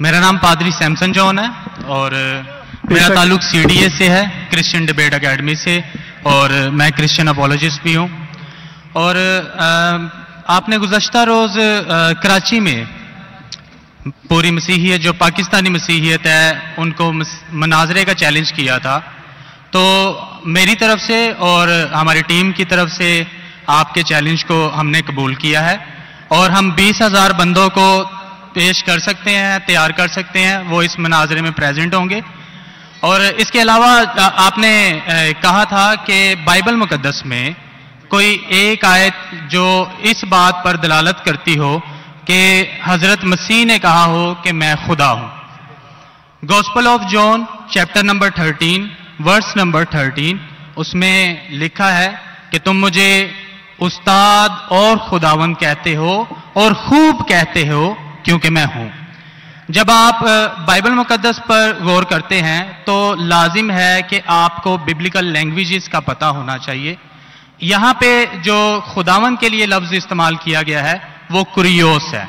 मेरा नाम पादरी सैमसन जॉन है और मेरा ताल्लुक CDA से है, क्रिश्चियन डिबेट एकेडमी से, और मैं क्रिश्चियन अपोलॉजिस्ट भी हूँ। और आपने गुज़श्ता रोज़ कराची में पूरी मसीहियत जो पाकिस्तानी मसीहियत है उनको मनाजरे का चैलेंज किया था, तो मेरी तरफ से और हमारी टीम की तरफ से आपके चैलेंज को हमने कबूल किया है और हम 20,000 बंदों को पेश कर सकते हैं, तैयार कर सकते हैं, वो इस मनाजरे में प्रेजेंट होंगे। और इसके अलावा आपने कहा था कि बाइबल मुकद्दस में कोई एक आयत जो इस बात पर दलालत करती हो कि हजरत मसीह ने कहा हो कि मैं खुदा हूं। Gospel of John chapter number 13 verse number 13, उसमें लिखा है कि तुम मुझे उस्ताद और खुदावंद कहते हो और खूब कहते हो क्योंकि मैं हूं। जब आप बाइबल मुकद्दस पर गौर करते हैं तो लाजिम है कि आपको बिब्लिकल लैंग्वेजेस का पता होना चाहिए। यहां पे जो खुदावंद के लिए लफ्ज इस्तेमाल किया गया है वो कुरियोस है,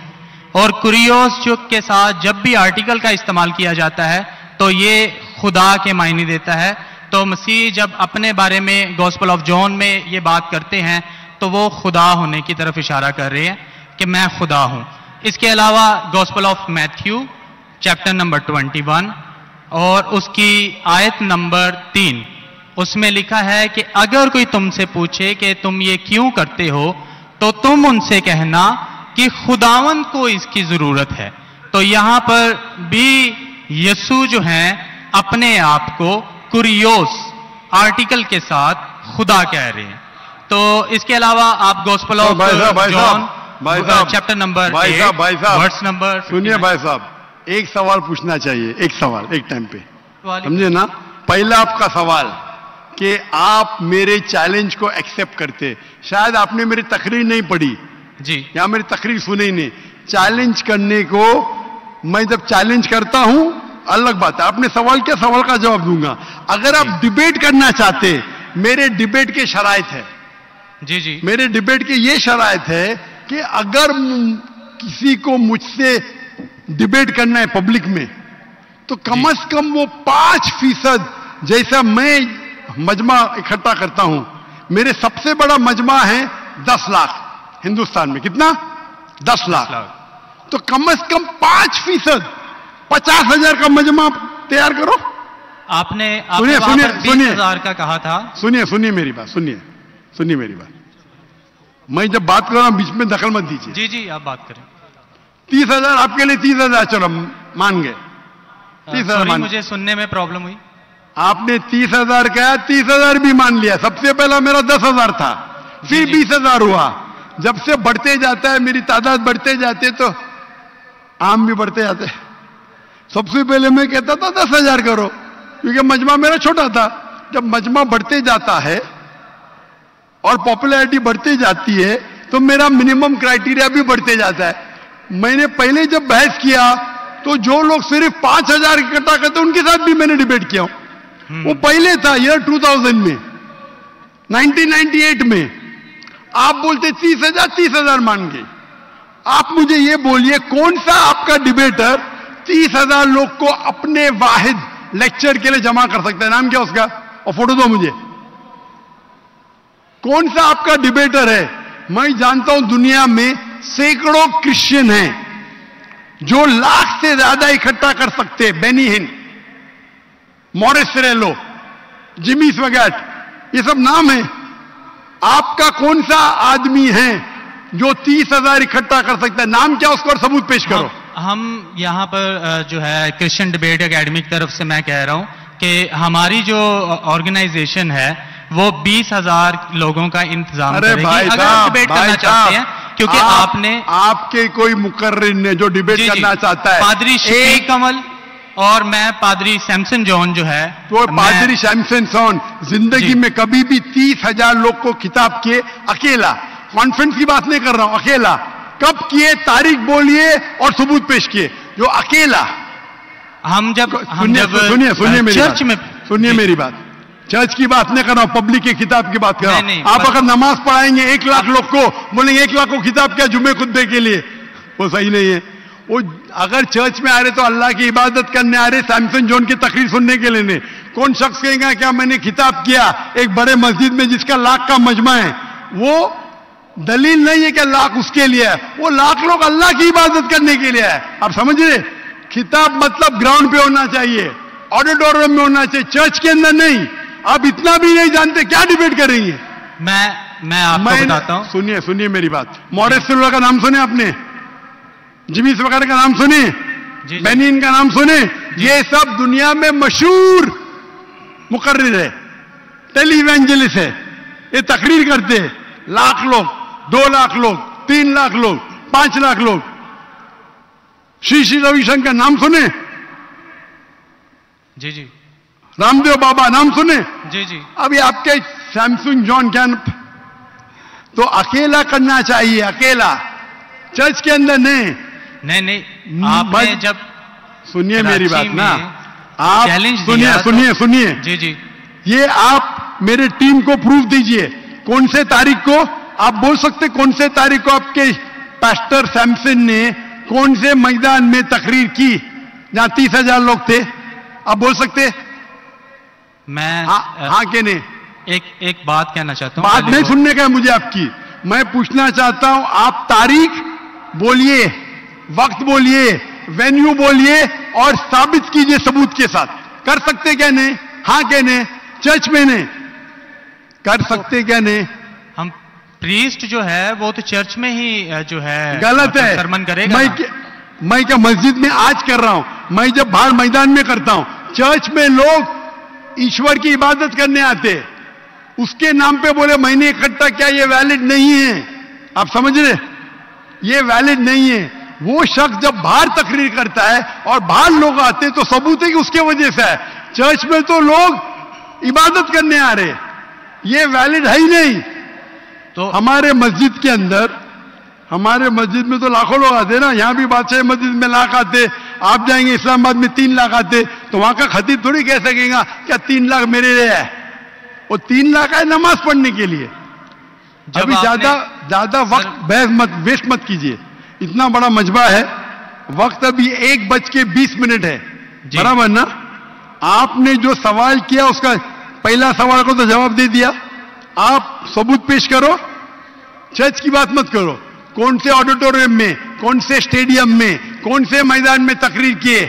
और कुरियोस जो के साथ जब भी आर्टिकल का इस्तेमाल किया जाता है तो ये खुदा के मायने देता है। तो मसीह जब अपने बारे में गॉस्पेल ऑफ जॉन में ये बात करते हैं तो वो खुदा होने की तरफ इशारा कर रहे हैं कि मैं खुदा हूं। इसके अलावा gospel of Matthew chapter number 21 और उसकी आयत नंबर 3, उसमें लिखा है कि अगर कोई तुमसे पूछे कि तुम ये क्यों करते हो तो तुम उनसे कहना कि खुदावंद को इसकी जरूरत है। तो यहां पर भी यीशु जो हैं अपने आप को कुरियोस आर्टिकल के साथ खुदा कह रहे हैं। तो इसके अलावा आप gospel of John chapter number 8 verse number, सुनिए भाई साहब, एक सवाल पूछना चाहिए, एक सवाल एक टाइम पे, समझे ना। पहला आपका सवाल कि आप मेरे चैलेंज को एक्सेप्ट करते, शायद आपने मेरी तकरीर नहीं पढ़ी जी, या मेरी तकरीर सुनी नहीं। चैलेंज करने को मैं जब चैलेंज करता हूं अलग बात है, आपने सवाल किया, सवाल का जवाब दूंगा। अगर आप डिबेट करना चाहते, मेरे डिबेट के शराइत है जी जी, मेरे डिबेट के ये शराइत है कि अगर किसी को मुझसे डिबेट करना है पब्लिक में तो कम से कम वो 5% जैसा मैं मजमा इकट्ठा करता हूं। मेरे सबसे बड़ा मजमा है 10 लाख हिंदुस्तान में। कितना? 10 लाख। तो कम से कम 5%, 50,000 का मजमा तैयार करो। आपने सुनिए 20,000 का कहा था। सुनिए मेरी बात, सुनिए मेरी बात। मैं जब बात कर रहा हूं बीच में दखल मत दीजिए। जी जी, आप बात करें। 30,000 आपके लिए 30,000, चलो मान गए 30,000। मुझे सुनने में प्रॉब्लम हुई। आपने 30,000 कहा, 30,000 भी मान लिया। सबसे पहला मेरा 10,000 था, फिर 20,000 हुआ। जब से बढ़ते जाता है, मेरी तादाद बढ़ते जाते तो आम भी बढ़ते जाते। सबसे पहले मैं कहता था 10,000 करो, क्योंकि मजमा मेरा छोटा था। जब मजमा बढ़ते जाता है और पॉपुलैरिटी बढ़ती जाती है तो मेरा मिनिमम क्राइटेरिया भी बढ़ते जाता है। मैंने पहले जब बहस किया तो जो लोग सिर्फ 5,000 इकट्ठा करते उनके साथ भी मैंने डिबेट किया। वो पहले था ईयर 2000 में, 1998 में। आप बोलते 30,000 मान गए। आप मुझे ये बोलिए कौन सा आपका डिबेटर 30,000 लोग को अपने वाहिद लेक्चर के लिए जमा कर सकता है? नाम क्या उसका, और फोटो दो मुझे। कौन सा आपका डिबेटर है? मैं जानता हूं दुनिया में सैकड़ों क्रिश्चियन हैं जो लाख से ज्यादा इकट्ठा कर सकते हैं। बेनी हिन, मॉरिस रेलो, जिमी स्वैगट, ये सब नाम है। आपका कौन सा आदमी है जो 30,000 इकट्ठा कर सकता है? नाम क्या उसका और सबूत पेश करो। हम यहाँ पर जो है क्रिश्चियन डिबेट एकेडमी की तरफ से मैं कह रहा हूं कि हमारी जो ऑर्गेनाइजेशन है वो 20,000 लोगों का इंतजाम करेगी। अगर आप डिबेट करना चाहते हैं, क्योंकि आपके कोई मुकर्रिर ने जो डिबेट करना चाहता है, पादरी शफीक कमल और मैं पादरी सैमसन जॉन जो है, तो पादरी सैमसन जॉन जिंदगी में कभी भी 30,000 लोग को खिताब किए अकेला। कॉन्फ्रेंस की बात नहीं कर रहा हूं, अकेला। कब किए, तारीख बोलिए और सबूत पेश किए। जो अकेला हम जब सुनिए मेरी बात, चर्च की बात नहीं कर रहा हूं, पब्लिक की किताब की बात कर रहा हूं। आप अगर नमाज पढ़ाएंगे 1 लाख लोग को, बोलेंगे 1 लाख को किताब क्या जुम्मे खुतबे के लिए, वो सही नहीं है। वो अगर चर्च में आ रहे तो अल्लाह की इबादत करने आ रहे, सैमसन जॉन की तकरीर सुनने के लिए नहीं। कौन शख्स कहेगा क्या मैंने खिताब किया एक बड़े मस्जिद में जिसका लाख का मजमा है, वो दलील नहीं है कि लाख उसके लिए है, वो लाख लोग अल्लाह की इबादत करने के लिए है। आप समझ रहे? खिताब मतलब ग्राउंड पे होना चाहिए, ऑडिटोरियम में होना चाहिए, चर्च के अंदर नहीं। आप इतना भी नहीं जानते, क्या डिबेट करेंगे? मैं आपको बताता हूं। सुनिए मेरी बात। मॉरिस सिल्वा का नाम सुने आपने? जिमिस वगैरह का नाम सुने? बेनिन का नाम सुने? ये सब दुनिया में मशहूर मुकर्रिर है, टेली इवेंजलिस्ट है। ये तकरीर करते हैं, लाख लोग, 2 लाख लोग, 3 लाख लोग, 5 लाख लोग। श्री रविशंकर नाम सुने? जी जी। रामदेव बाबा नाम सुने? जी जी। अभी आपके सैमसंग जॉन क्या तो अकेला करना चाहिए, अकेला, चर्च के अंदर नहीं। आपने जब सुनिए मेरी बात ना, आप चैलेंज सुनिए जी जी। ये आप मेरे टीम को प्रूफ दीजिए, कौन से तारीख को आप बोल सकते, कौन से तारीख को आपके पास्टर सैमसन ने कौन से मैदान में तकरीर की जहां 30,000 लोग थे? आप बोल सकते? मैं हाँ के नहीं? एक बात कहना चाहता हूं। बात नहीं सुनने का है मुझे आपकी, मैं पूछना चाहता हूं, आप तारीख बोलिए, वक्त बोलिए, वेन्यू बोलिए और साबित कीजिए सबूत के साथ। कर सकते क्या नहीं? हाँ क्या नहीं? चर्च में नहीं कर सकते क्या नहीं? हम प्रीस्ट जो है वो तो चर्च में ही जो है गलत है, सरमन करेगा। मैं क्या मस्जिद में आज कर रहा हूं, मैं जब बाहर मैदान में करता हूं। चर्च में लोग ईश्वर की इबादत करने आते, उसके नाम पे बोले मैंने इकट्ठा किया, ये वैलिड नहीं है। आप समझ रहे? ये वैलिड नहीं है। वो शख्स जब बाहर तकरीर करता है और बाहर लोग आते हैं तो सबूत है कि उसके वजह से है। चर्च में तो लोग इबादत करने आ रहे, ये वैलिड है ही नहीं। तो हमारे मस्जिद के अंदर, हमारे मस्जिद में तो लाखों लोग आते ना, यहां भी बादशाह मस्जिद में लाख आते, आप जाएंगे इस्लामाबाद में 3 लाख आते, तो वहां का खतीब थोड़ी कह सकेगा क्या 3 लाख मेरे लिए है। वो 3 लाख है नमाज पढ़ने के लिए। अभी ज्यादा वक्त बहस वेस्ट मत कीजिए, इतना बड़ा मजबा है, वक्त अभी 1:20 है, बराबर ना? आपने जो सवाल किया उसका पहला सवाल को तो जवाब दे दिया। आप सबूत पेश करो, चर्च की बात मत करो। कौन से ऑडिटोरियम में, कौन से स्टेडियम में, कौन से मैदान में तकरीर किए?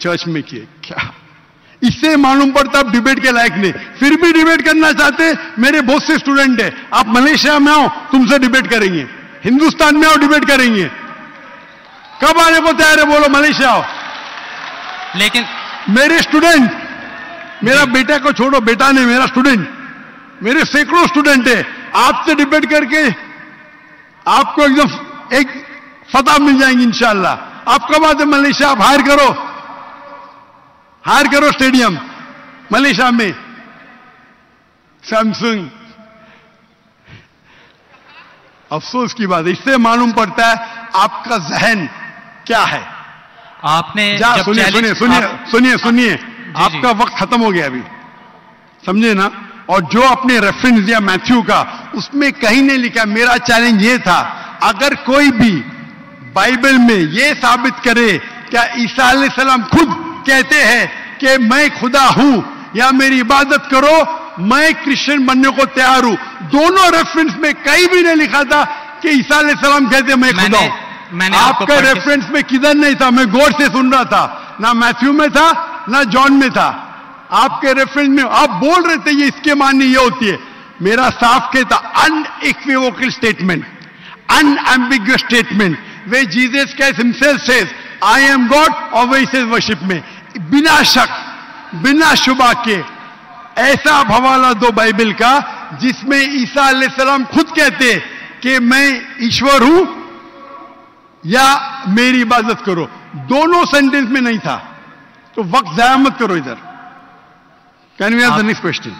चर्च में किए। क्या इससे मालूम पड़ता आप डिबेट के लायक नहीं? फिर भी डिबेट करना चाहते। मेरे बहुत से स्टूडेंट हैं, आप मलेशिया में आओ तुमसे डिबेट करेंगे, हिंदुस्तान में आओ डिबेट करेंगे। कब आने को तैयार है बोलो? मलेशिया आओ। लेकिन मेरे स्टूडेंट, मेरा बेटा को छोड़ो, बेटा नहीं, मेरा स्टूडेंट, मेरे सैकड़ों स्टूडेंट है, आपसे डिबेट करके आपको एकदम एक फतह मिल जाएंगी इंशाअल्लाह। आप कब आते मलेशिया? आप हायर करो स्टेडियम मलेशिया में, सैमसंग। अफसोस की बात है, इससे मालूम पड़ता है आपका जहन क्या है। आपने सुनिए, आपका वक्त खत्म हो गया अभी, समझे ना? और जो आपने रेफरेंस दिया मैथ्यू का, उसमें कहीं नहीं लिखा। मेरा चैलेंज ये था, अगर कोई भी बाइबल में ये साबित करे क्या ईसा अलैहिस्सलाम खुद कहते हैं कि मैं खुदा हूं या मेरी इबादत करो, मैं क्रिश्चियन बनने को तैयार हूं। दोनों रेफरेंस में कहीं भी नहीं लिखा था कि ईसा अलैहिस्सलाम कहते मैं खुदा हूं। आपका रेफरेंस में किधर नहीं था, मैं गौर से सुन रहा था, ना मैथ्यू में था ना जॉन में था। आपके रेफरेंस में आप बोल रहे थे ये इसके माननी ये होती है। मेरा साफ कहता unequivocal statement, unambiguous statement, way Jesus Christ himself says I am God और वे सेज वर्शिप में, बिना शक बिना शुबा के ऐसा हवाला दो बाइबल का जिसमें ईसा अलैहिस्सलाम खुद कहते कि मैं ईश्वर हूं या मेरी इबादत करो। दोनों सेंटेंस में नहीं था, तो वक्त जाया मत करो इधर। Can we have the next question?